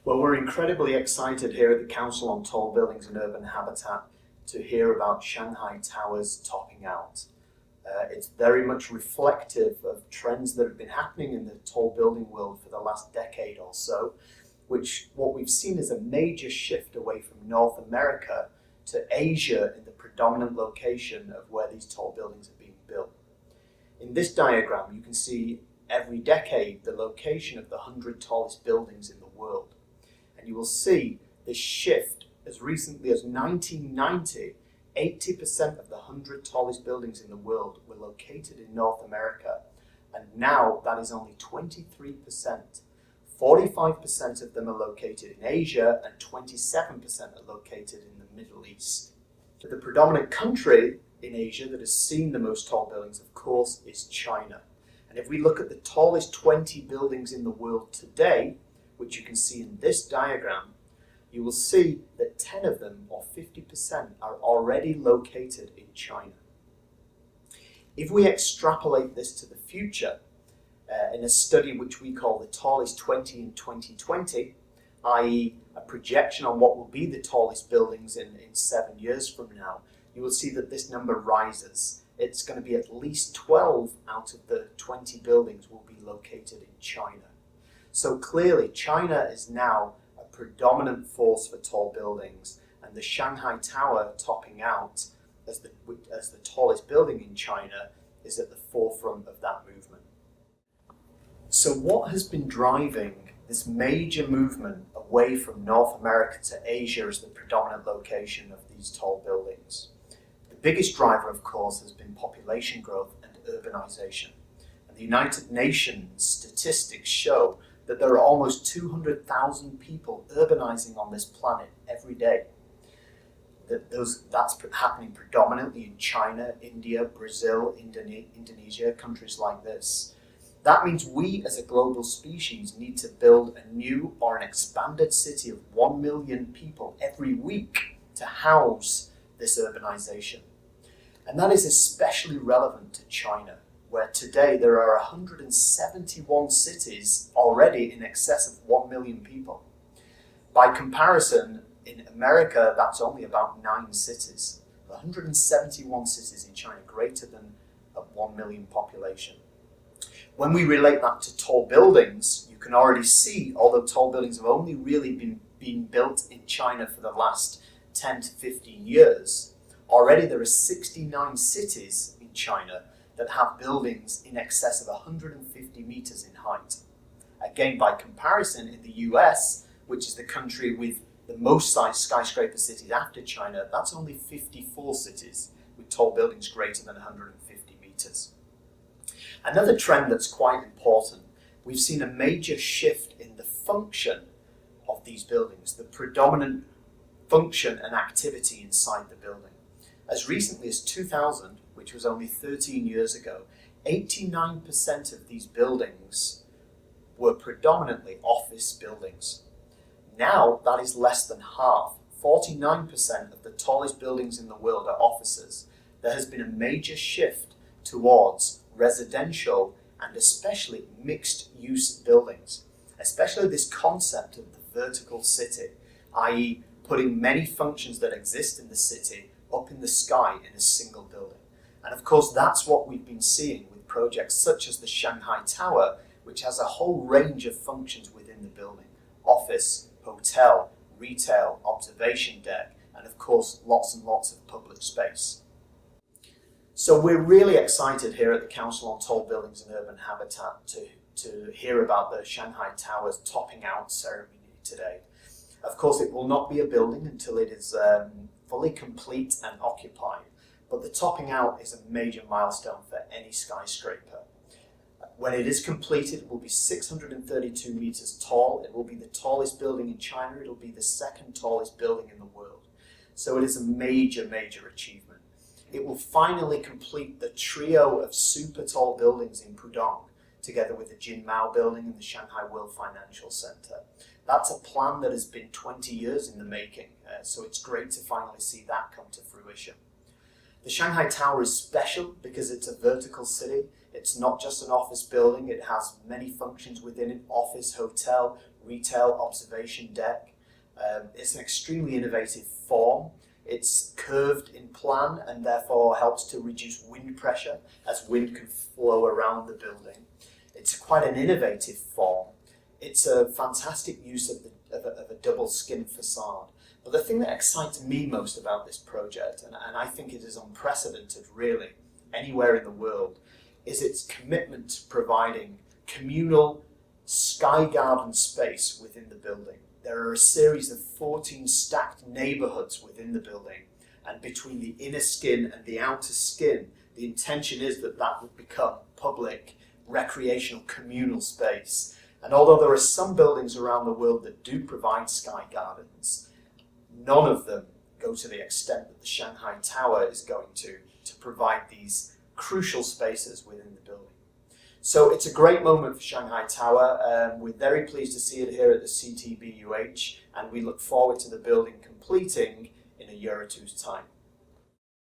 Well, we're incredibly excited here at the Council on Tall Buildings and Urban Habitat to hear about Shanghai Tower's topping out. It's very much reflective of trends that have been happening in the tall building world for the last decade or so, which what we've seen is a major shift away from North America to Asia in the predominant location of where these tall buildings are being built. In this diagram, you can see every decade the location of the 100 tallest buildings in the world. And you will see this shift as recently as 1990, 80% of the 100 tallest buildings in the world were located in North America. And now that is only 23%. 45% of them are located in Asia and 27% are located in the Middle East. The predominant country in Asia that has seen the most tall buildings, of course, is China. And if we look at the tallest 20 buildings in the world today, which you can see in this diagram, you will see that 10 of them, or 50%, are already located in China. If we extrapolate this to the future, in a study which we call the tallest 20 in 2020, i.e. a projection on what will be the tallest buildings in 7 years from now, you will see that this number rises. It's going to be at least 12 out of the 20 buildings will be located in China. So clearly China is now a predominant force for tall buildings, and the Shanghai Tower topping out as the tallest building in China is at the forefront of that movement. So what has been driving this major movement away from North America to Asia as the predominant location of these tall buildings? The biggest driver, of course, has been population growth and urbanization. And the United Nations statistics show that there are almost 200,000 people urbanizing on this planet every day. That's happening predominantly in China, India, Brazil, Indonesia, countries like this. That means we as a global species need to build a new or an expanded city of 1 million people every week to house this urbanization. And that is especially relevant to China, where today there are 171 cities already in excess of 1 million people. By comparison, in America, that's only about 9 cities. 171 cities in China, greater than a 1 million population. When we relate that to tall buildings, you can already see, although tall buildings have only really been built in China for the last 10 to 15 years, already there are 69 cities in China that have buildings in excess of 150 meters in height. Again, by comparison, in the US, which is the country with the most skyscraper cities after China, that's only 54 cities with tall buildings greater than 150 meters. Another trend that's quite important, we've seen a major shift in the function of these buildings, the predominant function and activity inside the building. As recently as 2000, which was only 13 years ago, 89% of these buildings were predominantly office buildings. Now that is less than half. 49% of the tallest buildings in the world are offices. There has been a major shift towards residential and especially mixed-use buildings, especially this concept of the vertical city, i.e. putting many functions that exist in the city up in the sky in a single building. And of course, that's what we've been seeing with projects such as the Shanghai Tower, which has a whole range of functions within the building: office, hotel, retail, observation deck, and of course, lots and lots of public space. So we're really excited here at the Council on Tall Buildings and Urban Habitat to hear about the Shanghai Tower's topping out ceremony today. Of course, it will not be a building until it is fully complete and occupied, but the topping out is a major milestone for any skyscraper. When it is completed, it will be 632 meters tall. It will be the tallest building in China. It will be the second tallest building in the world. So it is a major, major achievement. It will finally complete the trio of super tall buildings in Pudong, together with the Jinmao building and the Shanghai World Financial Center. That's a plan that has been 20 years in the making, so it's great to finally see that come to fruition. The Shanghai Tower is special because it's a vertical city. It's not just an office building, it has many functions within it: office, hotel, retail observation deck. It's an extremely innovative form. It's curved in plan and therefore helps to reduce wind pressure as wind can flow around the building. It's quite an innovative form. It's a fantastic use of a double skin facade. But the thing that excites me most about this project, and I think it is unprecedented really anywhere in the world, is its commitment to providing communal sky garden space within the building. There are a series of 14 stacked neighbourhoods within the building, and between the inner skin and the outer skin, the intention is that that would become public, recreational, communal space. And although there are some buildings around the world that do provide sky gardens, none of them go to the extent that the Shanghai Tower is going to provide these crucial spaces within the building. So it's a great moment for Shanghai Tower. We're very pleased to see it here at the CTBUH, and we look forward to the building completing in a year or two's time.